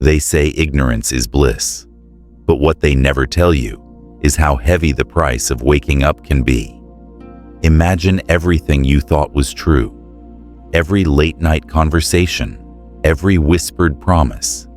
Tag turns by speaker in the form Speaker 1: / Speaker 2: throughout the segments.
Speaker 1: They say ignorance is bliss, but what they never tell you is how heavy the price of waking up can be. Imagine everything you thought was true, every late-night conversation, every whispered promise,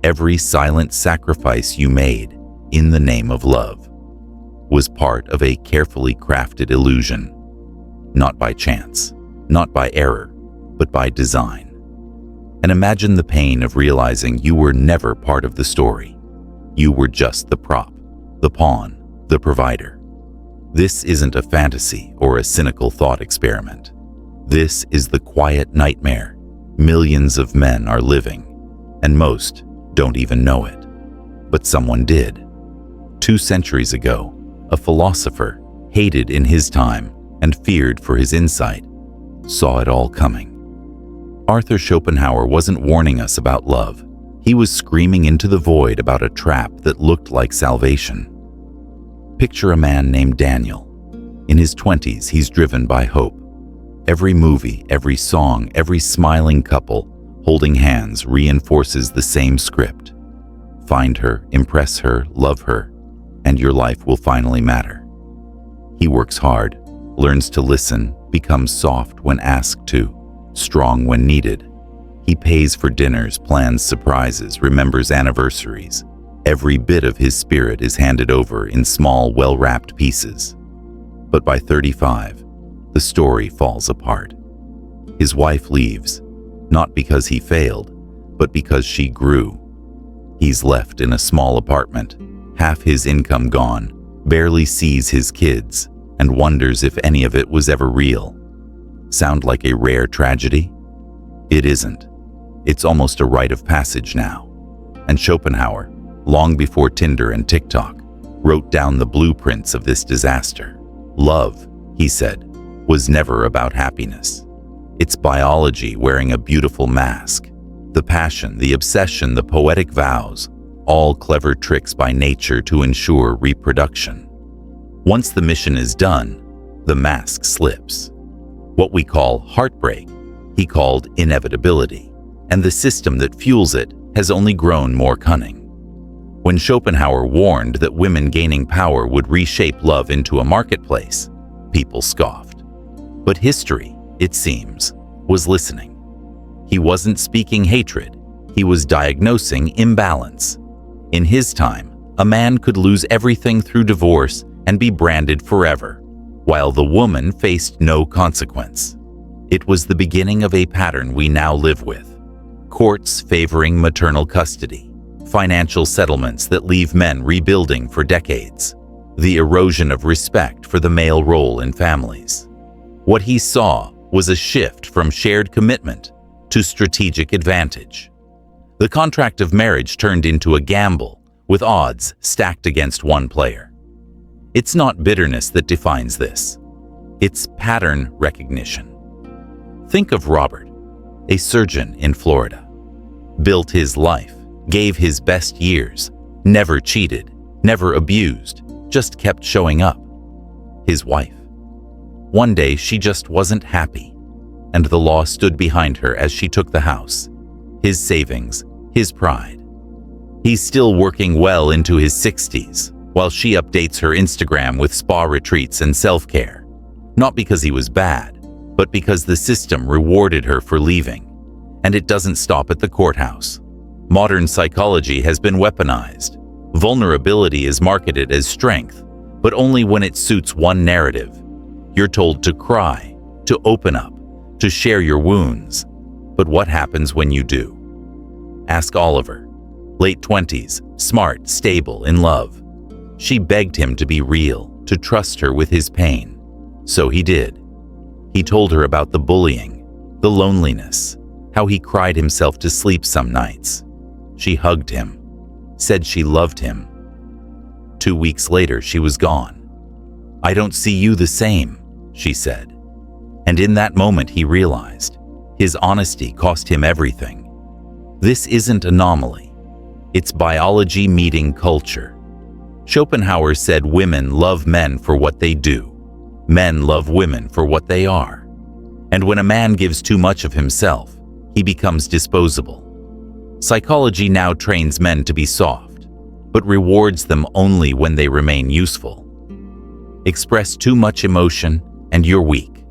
Speaker 1: every silent sacrifice you made in the name of love was part of a carefully crafted illusion, not by chance, not by error, but by design. And imagine the pain of realizing you were never part of the story. You were just the prop, the pawn, the provider. This isn't a fantasy or a cynical thought experiment. This is the quiet nightmare millions of men are living, and most don't even know it. But someone did. 2 centuries ago, a philosopher, hated in his time and feared for his insight, saw it all coming. Arthur Schopenhauer wasn't warning us about love. He was screaming into the void about a trap that looked like salvation. Picture a man named Daniel. In his 20s, he's driven by hope. Every movie, every song, every smiling couple holding hands reinforces the same script. Find her, impress her, love her, and your life will finally matter. He works hard, learns to listen, becomes soft when asked to, strong when needed. He pays for dinners, plans surprises, remembers anniversaries. Every bit of his spirit is handed over in small, well-wrapped pieces. But by 35, the story falls apart. His wife leaves, not because he failed, but because she grew. He's left in a small apartment, half his income gone, barely sees his kids, and wonders if any of it was ever real. Sound like a rare tragedy? It isn't. It's almost a rite of passage now. And Schopenhauer, long before Tinder and TikTok, wrote down the blueprints of this disaster. Love, he said, was never about happiness. It's biology wearing a beautiful mask. The passion, the obsession, the poetic vows, all clever tricks by nature to ensure reproduction. Once the mission is done, the mask slips. What we call heartbreak, he called inevitability, and the system that fuels it has only grown more cunning. When Schopenhauer warned that women gaining power would reshape love into a marketplace, people scoffed. But history, it seems, was listening. He wasn't speaking hatred, he was diagnosing imbalance. In his time, a man could lose everything through divorce and be branded forever, while the woman faced no consequence. It was the beginning of a pattern we now live with. Courts favoring maternal custody, financial settlements that leave men rebuilding for decades, the erosion of respect for the male role in families. What he saw was a shift from shared commitment to strategic advantage. The contract of marriage turned into a gamble, with odds stacked against one player. It's not bitterness that defines this. It's pattern recognition. Think of Robert, a surgeon in Florida. Built his life, gave his best years, never cheated, never abused, just kept showing up. His wife. One day she just wasn't happy, and the law stood behind her as she took the house. His savings, his pride. He's still working well into his 60s, while she updates her Instagram with spa retreats and self-care. Not because he was bad, but because the system rewarded her for leaving. And it doesn't stop at the courthouse. Modern psychology has been weaponized. Vulnerability is marketed as strength, but only when it suits one narrative. You're told to cry, to open up, to share your wounds. But what happens when you do? Ask Oliver. Late 20s, smart, stable, in love. She begged him to be real, to trust her with his pain. So he did. He told her about the bullying, the loneliness, how he cried himself to sleep some nights. She hugged him, said she loved him. 2 weeks later, she was gone. "I don't see you the same," she said. And in that moment, he realized his honesty cost him everything. This isn't anomaly. It's biology meeting culture. Schopenhauer said women love men for what they do. Men love women for what they are. And when a man gives too much of himself, he becomes disposable. Psychology now trains men to be soft, but rewards them only when they remain useful. Express too much emotion and you're weak.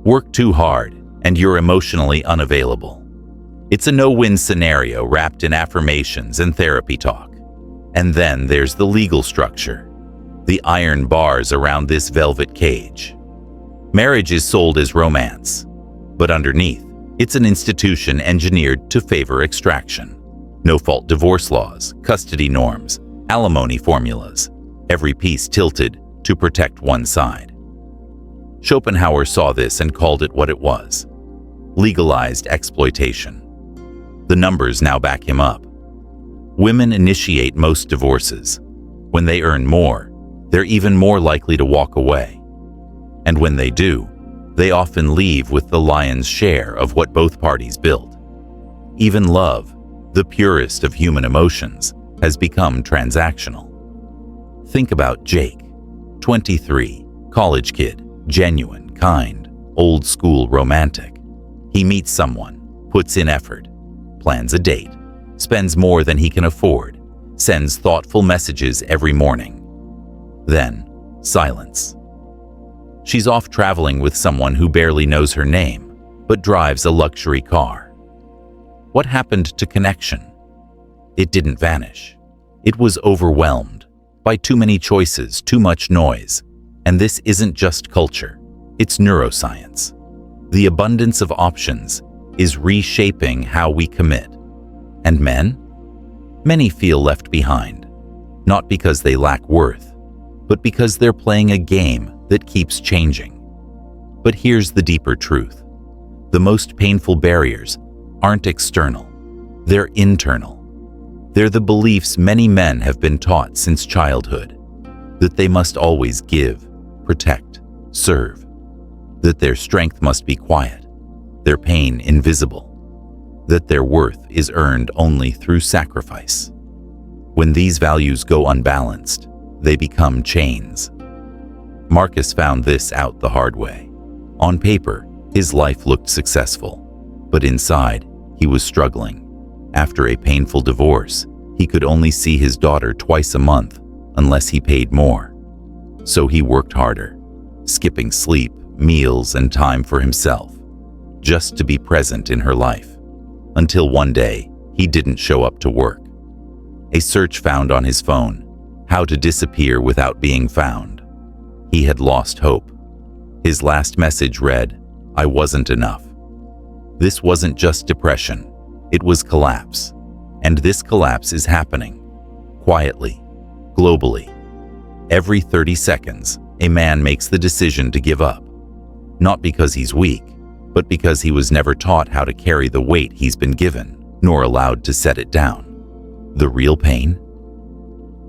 Speaker 1: Work too hard and you're emotionally unavailable. It's a no-win scenario wrapped in affirmations and therapy talk. And then there's the legal structure, the iron bars around this velvet cage. Marriage is sold as romance, but underneath, it's an institution engineered to favor extraction. No-fault divorce laws, custody norms, alimony formulas, every piece tilted to protect one side. Schopenhauer saw this and called it what it was: legalized exploitation. The numbers now back him up. Women initiate most divorces. When they earn more, they're even more likely to walk away. And when they do, they often leave with the lion's share of what both parties built. Even love, the purest of human emotions, has become transactional. Think about Jake, 23, college kid, genuine, kind, old-school romantic. He meets someone, puts in effort, plans a date, spends more than he can afford, sends thoughtful messages every morning. Then, silence. She's off traveling with someone who barely knows her name, but drives a luxury car. What happened to connection? It didn't vanish. It was overwhelmed by too many choices, too much noise. And this isn't just culture, it's neuroscience. The abundance of options is reshaping how we commit. And men? Many feel left behind, not because they lack worth, but because they're playing a game that keeps changing. But here's the deeper truth. The most painful barriers aren't external, they're internal. They're the beliefs many men have been taught since childhood, that they must always give, protect, serve, that their strength must be quiet, their pain invisible, that their worth is earned only through sacrifice. When these values go unbalanced, they become chains. Marcus found this out the hard way. On paper, his life looked successful, but inside, he was struggling. After a painful divorce, he could only see his daughter twice a month unless he paid more. So he worked harder, skipping sleep, meals, and time for himself, just to be present in her life. Until one day, he didn't show up to work. A search found on his phone, how to disappear without being found. He had lost hope. His last message read, "I wasn't enough." This wasn't just depression, it was collapse. And this collapse is happening, quietly, globally. Every 30 seconds, a man makes the decision to give up. Not because he's weak, but because he was never taught how to carry the weight he's been given, nor allowed to set it down. The real pain?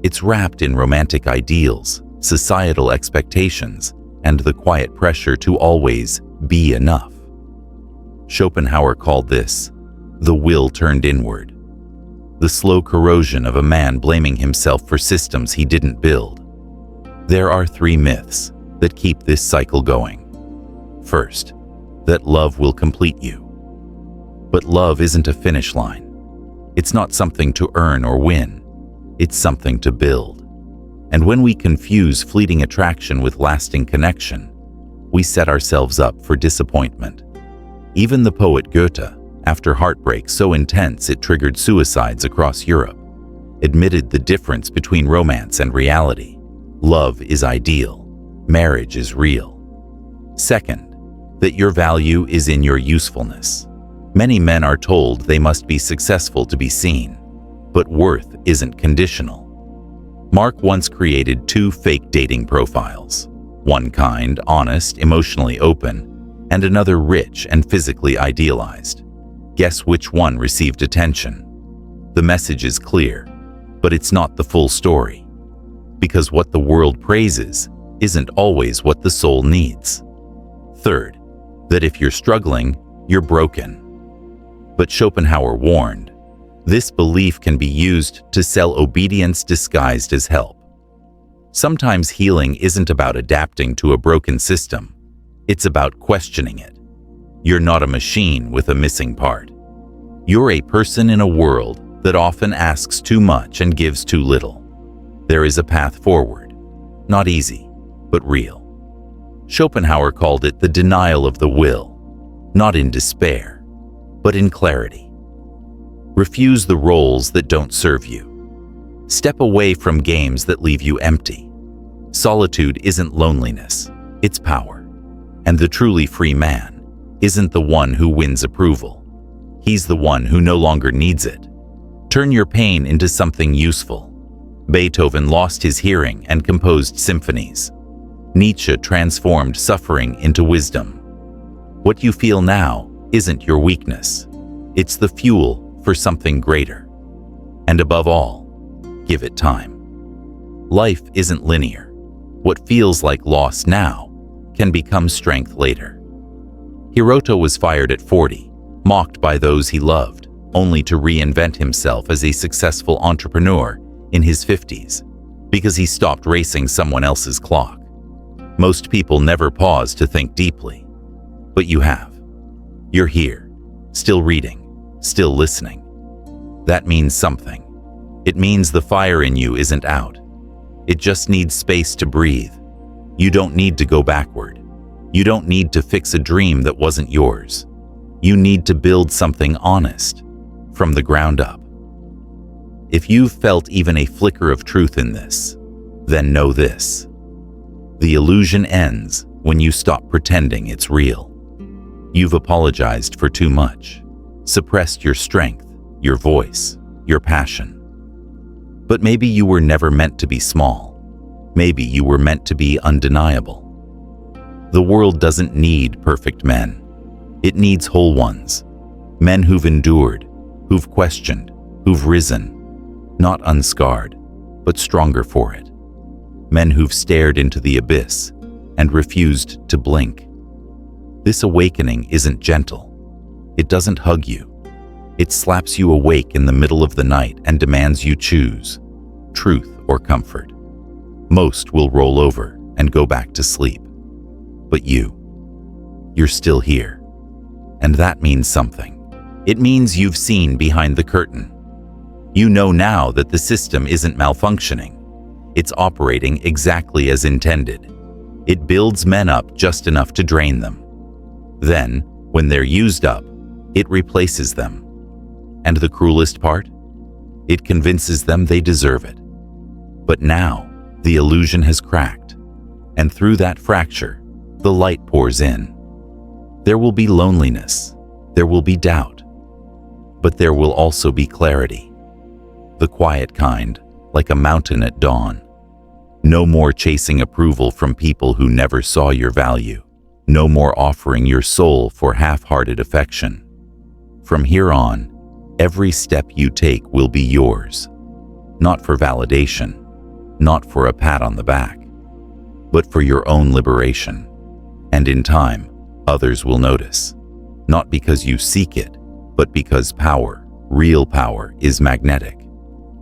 Speaker 1: It's wrapped in romantic ideals, societal expectations, and the quiet pressure to always be enough. Schopenhauer called this the will turned inward, the slow corrosion of a man blaming himself for systems he didn't build. There are 3 myths that keep this cycle going. First, that love will complete you. But love isn't a finish line. It's not something to earn or win. It's something to build. And when we confuse fleeting attraction with lasting connection, we set ourselves up for disappointment. Even the poet Goethe, after heartbreak so intense it triggered suicides across Europe, admitted the difference between romance and reality. Love is ideal. Marriage is real. Second, that your value is in your usefulness. Many men are told they must be successful to be seen, but worth isn't conditional. Mark once created 2 fake dating profiles, one kind, honest, emotionally open, and another rich and physically idealized. Guess which one received attention? The message is clear, but it's not the full story. Because what the world praises isn't always what the soul needs. Third, that if you're struggling, you're broken. But Schopenhauer warned, this belief can be used to sell obedience disguised as help. Sometimes healing isn't about adapting to a broken system. It's about questioning it. You're not a machine with a missing part. You're a person in a world that often asks too much and gives too little. There is a path forward, not easy, but real. Schopenhauer called it the denial of the will, not in despair, but in clarity. Refuse the roles that don't serve you. Step away from games that leave you empty. Solitude isn't loneliness, it's power. And the truly free man isn't the one who wins approval. He's the one who no longer needs it. Turn your pain into something useful. Beethoven lost his hearing and composed symphonies. Nietzsche transformed suffering into wisdom. What you feel now isn't your weakness. It's the fuel for something greater. And above all, give it time. Life isn't linear. What feels like loss now can become strength later. Hiroto was fired at 40, mocked by those he loved, only to reinvent himself as a successful entrepreneur in his 50s, because he stopped racing someone else's clock. Most people never pause to think deeply, but you have. You're here, still reading, still listening. That means something. It means the fire in you isn't out. It just needs space to breathe. You don't need to go backward. You don't need to fix a dream that wasn't yours. You need to build something honest, from the ground up. If you've felt even a flicker of truth in this, then know this. The illusion ends when you stop pretending it's real. You've apologized for too much, suppressed your strength, your voice, your passion. But maybe you were never meant to be small. Maybe you were meant to be undeniable. The world doesn't need perfect men. It needs whole ones. Men who've endured, who've questioned, who've risen. Not unscarred, but stronger for it. Men who've stared into the abyss and refused to blink. This awakening isn't gentle. It doesn't hug you. It slaps you awake in the middle of the night and demands you choose truth or comfort. Most will roll over and go back to sleep. But you're still here. And that means something. It means you've seen behind the curtain. You know now that the system isn't malfunctioning. It's operating exactly as intended. It builds men up just enough to drain them. Then, when they're used up, it replaces them. And the cruelest part? It convinces them they deserve it. But now, the illusion has cracked, and through that fracture, the light pours in. There will be loneliness, there will be doubt, but there will also be clarity. The quiet kind, like a mountain at dawn. No more chasing approval from people who never saw your value. No more offering your soul for half-hearted affection. From here on, every step you take will be yours. Not for validation, not for a pat on the back, but for your own liberation. And in time, others will notice. Not because you seek it, but because power, real power, is magnetic.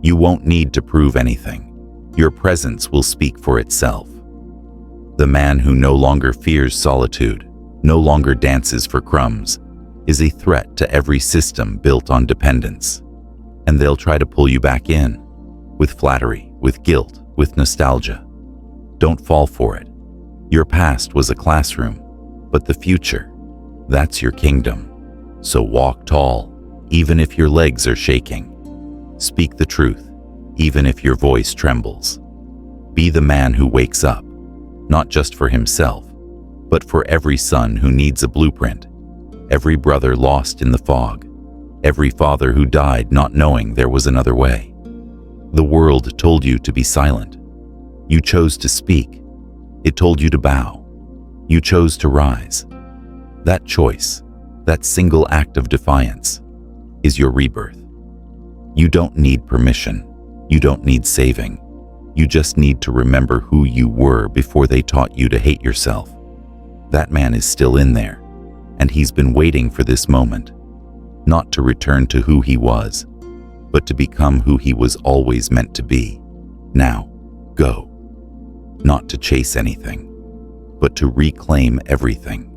Speaker 1: You won't need to prove anything. Your presence will speak for itself. The man who no longer fears solitude, no longer dances for crumbs, is a threat to every system built on dependence. And they'll try to pull you back in, with flattery, with guilt, with nostalgia. Don't fall for it. Your past was a classroom, but the future, that's your kingdom. So walk tall, even if your legs are shaking. Speak the truth, even if your voice trembles. Be the man who wakes up, not just for himself, but for every son who needs a blueprint, every brother lost in the fog, every father who died not knowing there was another way. The world told you to be silent. You chose to speak. It told you to bow. You chose to rise. That choice, that single act of defiance, is your rebirth. You don't need permission. You don't need saving. You just need to remember who you were before they taught you to hate yourself. That man is still in there, and he's been waiting for this moment, not to return to who he was, but to become who he was always meant to be. Now, go. Not to chase anything, but to reclaim everything.